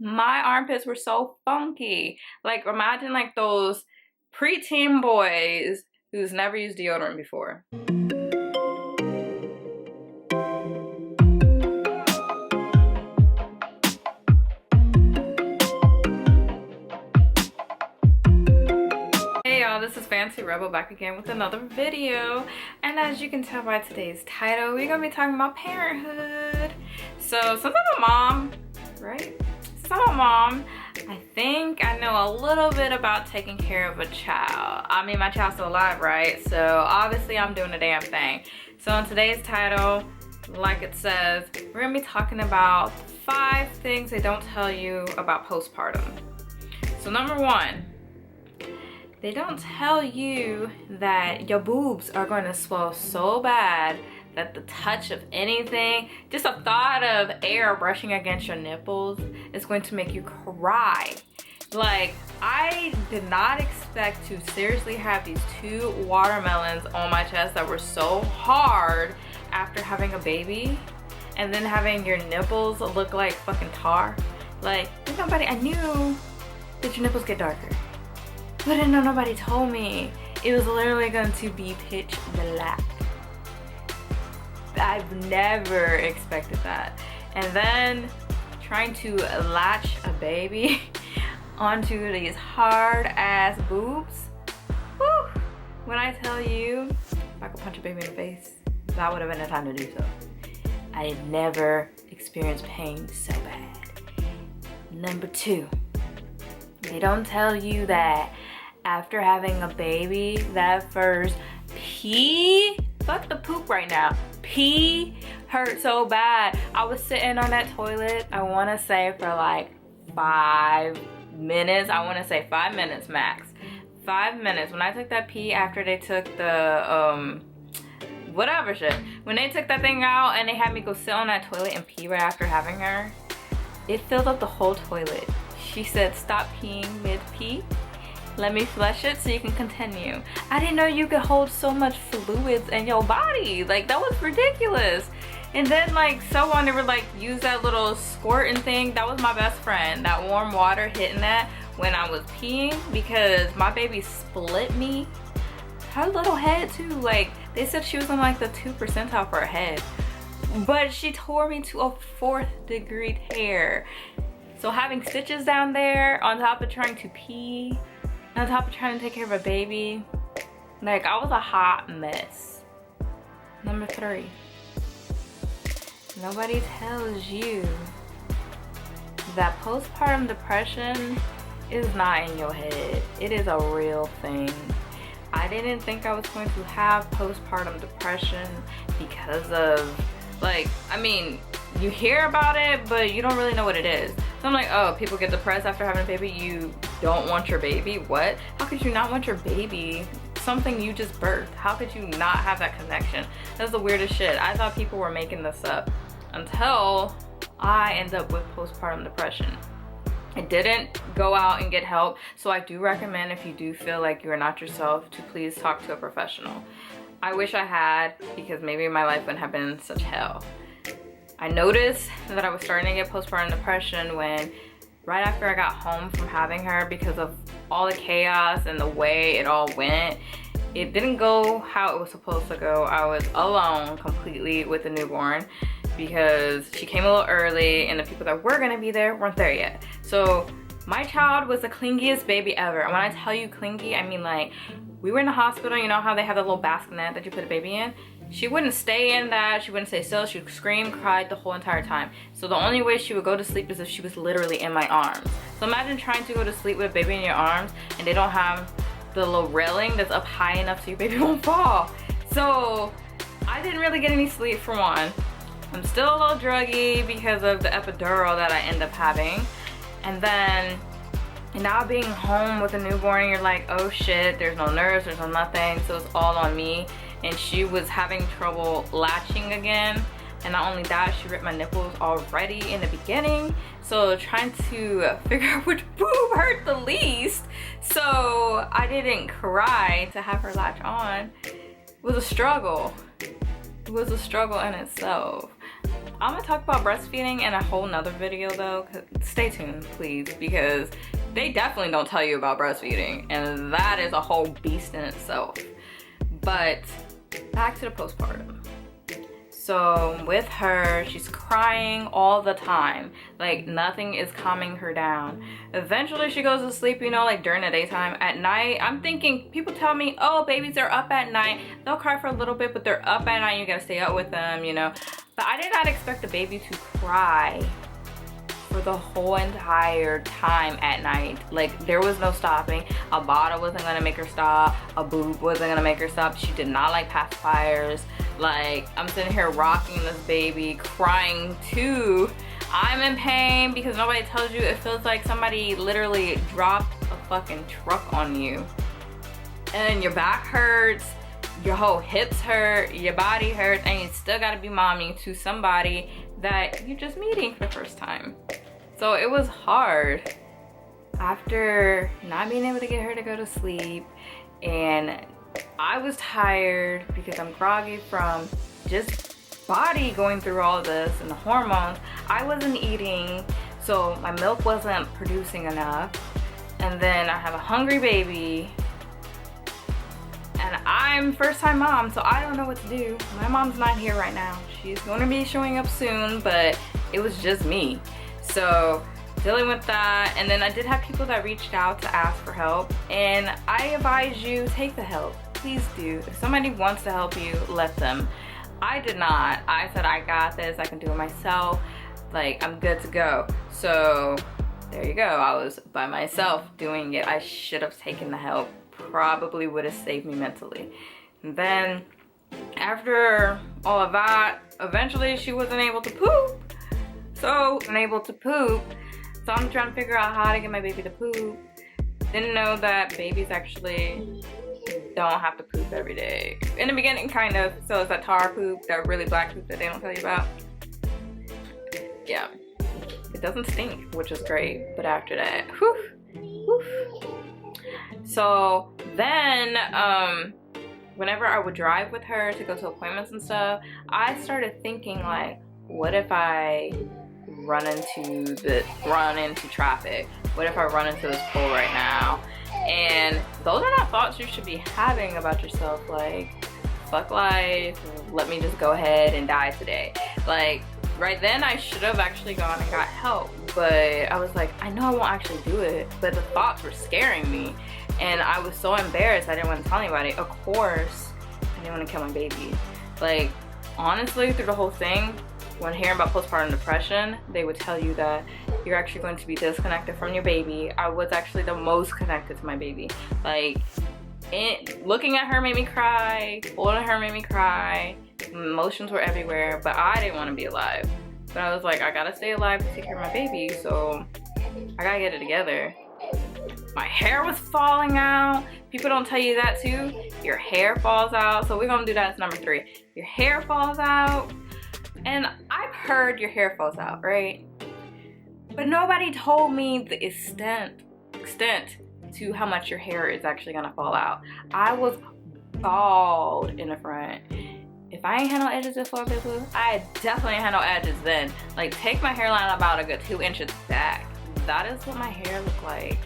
My armpits were so funky. Like, imagine like those preteen boys who's never used deodorant before. Hey y'all, this is Fancy Rebel back again with another video. And as you can tell by today's title, we're gonna be talking about parenthood. So since I'm a mom, right? Since I'm a mom, I think I know a little bit about taking care of a child. I mean, my child's still alive, right? So obviously I'm doing the damn thing. So in today's title, like it says, we're gonna be talking about 5 things they don't tell you about postpartum. So number 1, they don't tell you that your boobs are going to swell so bad that the touch of anything, just a thought of air brushing against your nipples is going to make you cry. Like, I did not expect to seriously have these 2 watermelons on my chest that were so hard after having a baby, and then having your nipples look like fucking tar. Like, I knew that your nipples get darker, but I know nobody told me it was literally going to be pitch black. I've never expected that. And then trying to latch a baby onto these hard ass boobs. Whew. When I tell you, if I could punch a baby in the face, that would have been the time to do so. I had never experienced pain so bad. Number 2, they don't tell you that after having a baby, that first pee, fuck the poop right now, pee hurt so bad. I was sitting on that toilet, I want to say for like 5 minutes. I want to say 5 minutes max. 5 minutes. When I took that pee after they took the whatever shit, when they took that thing out and they had me go sit on that toilet and pee right after having her, it filled up the whole toilet. She said, stop peeing mid-pee. Let me flush it so you can continue. I didn't know you could hold so much fluids in your body. Like, that was ridiculous. And then like someone, they were like, use that little squirting thing. That was my best friend. That warm water hitting that when I was peeing, because my baby split me. Her little head too. Like, they said she was on like the 2 percentile for her head, but she tore me to a 4th degree tear. So having stitches down there on top of trying to pee, on top of trying to take care of a baby, like, I was a hot mess. Number 3, nobody tells you that postpartum depression is not in your head. It is a real thing. I didn't think I was going to have postpartum depression because of, like, I mean, you hear about it, but you don't really know what it is. So I'm like, oh, people get depressed after having a baby. You don't want your baby? What? How could you not want your baby? Something you just birthed. How could you not have that connection? That's the weirdest shit. I thought people were making this up until I end up with postpartum depression. I didn't go out and get help, so I do recommend, if you do feel like you're not yourself, to please talk to a professional. I wish I had, because maybe my life wouldn't have been such hell. I noticed that I was starting to get postpartum depression when, right after I got home from having her, because of all the chaos and the way it all went. It didn't go how it was supposed to go. I was alone completely with the newborn because she came a little early and the people that were gonna be there weren't there yet. So my child was the clingiest baby ever. And when I tell you clingy, I mean, like, we were in the hospital, you know how they have the little bassinet that you put a baby in? She wouldn't stay in that, she wouldn't stay still, she would scream, cried the whole entire time. So the only way she would go to sleep is if she was literally in my arms. So imagine trying to go to sleep with a baby in your arms and they don't have the little railing that's up high enough so your baby won't fall. So I didn't really get any sleep, for one. I'm still a little druggy because of the epidural that I end up having. And then now being home with a newborn, you're like, oh shit, there's no nurse, there's no nothing, so it's all on me. And she was having trouble latching again. And not only that, she ripped my nipples already in the beginning. So trying to figure out which boob hurt the least, so I didn't cry to have her latch on, was a struggle. It was a struggle in itself. I'm gonna talk about breastfeeding in a whole nother video though. Stay tuned, please, because they definitely don't tell you about breastfeeding, and that is a whole beast in itself. But back to the postpartum. So with her, she's crying all the time. Like nothing is calming her down. Eventually she goes to sleep, you know, like during the daytime. At night, I'm thinking, people tell me, oh, babies are up at night. They'll cry for a little bit, but they're up at night. You gotta stay up with them, you know. But I did not expect the baby to cry for the whole entire time at night. Like there was no stopping. A bottle wasn't gonna make her stop. A boob wasn't gonna make her stop. She did not like pacifiers. Like I'm sitting here rocking this baby, crying too. I'm in pain because nobody tells you. It feels like somebody literally dropped a fucking truck on you. And your back hurts, your whole hips hurt, your body hurts, and you still gotta be mommy to somebody that you're just meeting for the first time. So it was hard. After not being able to get her to go to sleep, and I was tired because I'm groggy from just body going through all this and the hormones. I wasn't eating, so my milk wasn't producing enough. And then I have a hungry baby, and I'm first time mom, so I don't know what to do. My mom's not here right now. She's gonna be showing up soon, but it was just me. So dealing with that, and then I did have people that reached out to ask for help, and I advise you, take the help. Please do. If somebody wants to help you, let them. I did not. I said, I got this, I can do it myself. Like, I'm good to go. So there you go. I was by myself doing it. I should have taken the help. Probably would have saved me mentally. And then after all of that, eventually she wasn't able to poop. So unable to poop. So I'm trying to figure out how to get my baby to poop. Didn't know that babies actually don't have to poop every day. In the beginning, kind of. So it's that tar poop, that really black poop that they don't tell you about. Yeah. It doesn't stink, which is great. But after that, whew, whew. So then, whenever I would drive with her to go to appointments and stuff, I started thinking like, what if I run into traffic? What if I run into this pole right now? And those are not thoughts you should be having about yourself. Like, fuck life, let me just go ahead and die today. Like, right then I should have actually gone and got help, but I was like, I know I won't actually do it, but the thoughts were scaring me, and I was so embarrassed I didn't want to tell anybody. Of course I didn't want to kill my baby. Like, honestly, through the whole thing, when hearing about postpartum depression, they would tell you that you're actually going to be disconnected from your baby. I was actually the most connected to my baby. Like, looking at her made me cry, holding her made me cry, emotions were everywhere, but I didn't want to be alive. But I was like, I gotta stay alive to take care of my baby, so I gotta get it together. My hair was falling out. People don't tell you that too. Your hair falls out. So we're gonna do that as number 3. Your hair falls out. And I've heard your hair falls out, right? But nobody told me the extent to how much your hair is actually gonna fall out. I was bald in the front. If I ain't had no edges before, people, I definitely ain't had no edges then. Like, take my hairline about a good 2 inches back. That is what my hair looked like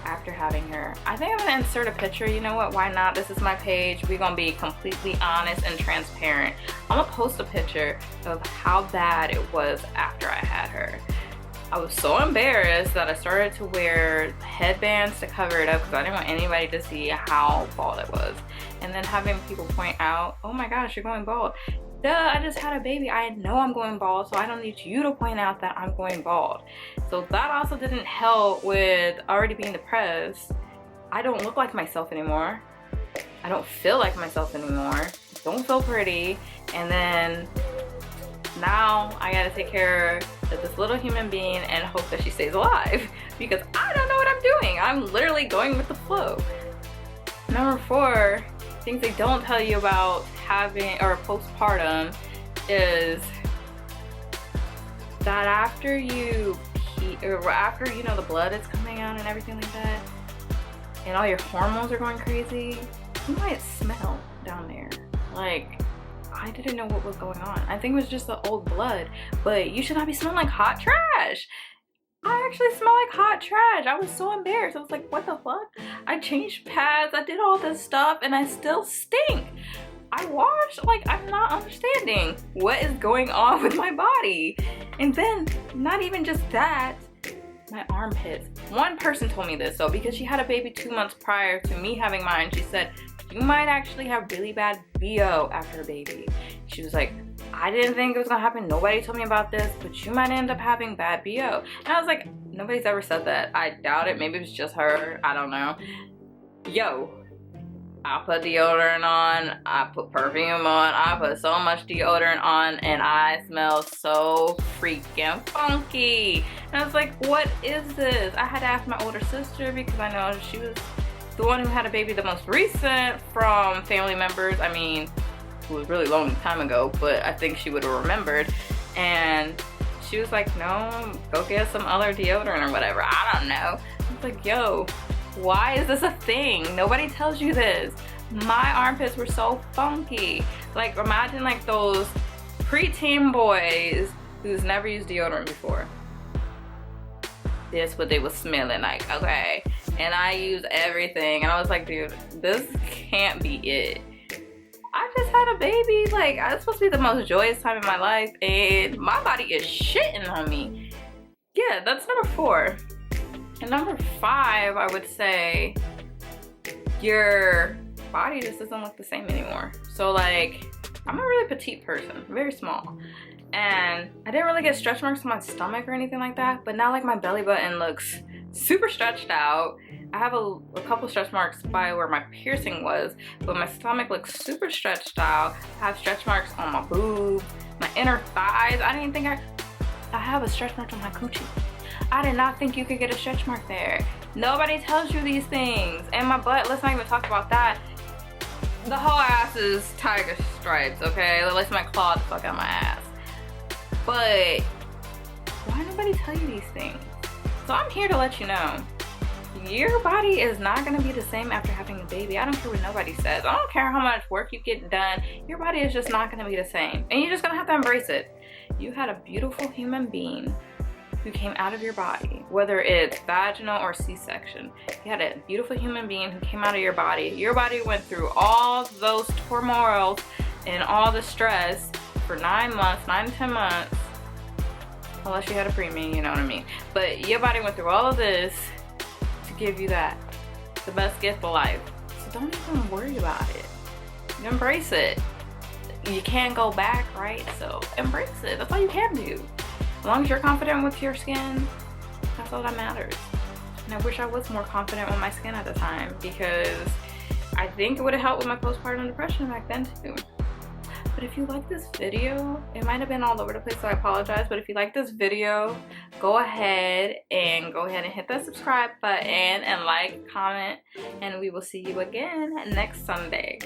after having her. I think I'm gonna insert a picture. You know what, why not? This is my page. We're gonna be completely honest and transparent. I'm gonna post a picture of how bad it was after I had her. I was so embarrassed that I started to wear headbands to cover it up because I didn't want anybody to see how bald it was. And then having people point out, oh my gosh, you're going bald. Duh, I just had a baby. I know I'm going bald, so I don't need you to point out that I'm going bald. So that also didn't help with already being depressed. I don't look like myself anymore. I don't feel like myself anymore. Don't feel pretty. And then now I gotta take care of this little human being and hope that she stays alive because I don't know what I'm doing. I'm literally going with the flow. Number 4, things they don't tell you about having or postpartum is that after you pee, or after, you know, the blood is coming out and everything like that, and all your hormones are going crazy, you might smell down there. Like, I didn't know what was going on. I think it was just the old blood, but you should not be smelling like hot trash. I actually smell like hot trash. I was so embarrassed. I was like, what the fuck? I changed pads, I did all this stuff, and I still stink. I washed, like, I'm not understanding what is going on with my body. And then, not even just that, my armpits. One person told me this, though, because she had a baby 2 months prior to me having mine. She said, you might actually have really bad BO after a baby. She was like, I didn't think it was gonna happen. Nobody told me about this, but you might end up having bad BO. And I was like, nobody's ever said that. I doubt it. Maybe it was just her. I don't know. Yo, I put deodorant on. I put perfume on. I put so much deodorant on, and I smell so freaking funky. And I was like, what is this? I had to ask my older sister because I know she was the one who had a baby the most recent from family members. I mean, it was really long time ago, but I think she would have remembered. And she was like, no, go get some other deodorant or whatever. I don't know. I was like, yo, why is this a thing? Nobody tells you this. My armpits were so funky. Like, imagine like those preteen boys who's never used deodorant before. That's what they was smelling like, okay? And I use everything, and I was like, dude, this can't be it. I just had a baby. Like, it's supposed to be the most joyous time in my life, and my body is shitting on me. Yeah, that's number 4. And number 5, I would say your body just doesn't look the same anymore. So like, I'm a really petite person, very small. And I didn't really get stretch marks on my stomach or anything like that, but now like my belly button looks super stretched out. I have a couple stretch marks by where my piercing was, but my stomach looks super stretched out. I have stretch marks on my boob, my inner thighs. I didn't think I have a stretch mark on my coochie. I did not think you could get a stretch mark there. Nobody tells you these things. And my butt, let's not even talk about that. The whole ass is tiger stripes, okay? Let's my claw the fuck out my ass. But why nobody tell you these things? So I'm here to let you know, your body is not gonna be the same after having a baby. I don't care what nobody says. I don't care how much work you get done. Your body is just not gonna be the same. And you're just gonna have to embrace it. You had a beautiful human being who came out of your body, whether it's vaginal or C-section. You had a beautiful human being who came out of your body. Your body went through all those turmoils and all the stress for 9 months, 9 to 10 months, unless you had a preemie, you know what I mean. But your body went through all of this to give you that, the best gift of life. So don't even worry about it. You embrace it. You can't go back, right? So embrace it. That's all you can do. As long as you're confident with your skin, that's all that matters. And I wish I was more confident with my skin at the time, because I think it would have helped with my postpartum depression back then too. But if you like this video, it might have been all over the place, so I apologize. But if you like this video, go ahead and hit that subscribe button and like, comment, and we will see you again next Sunday.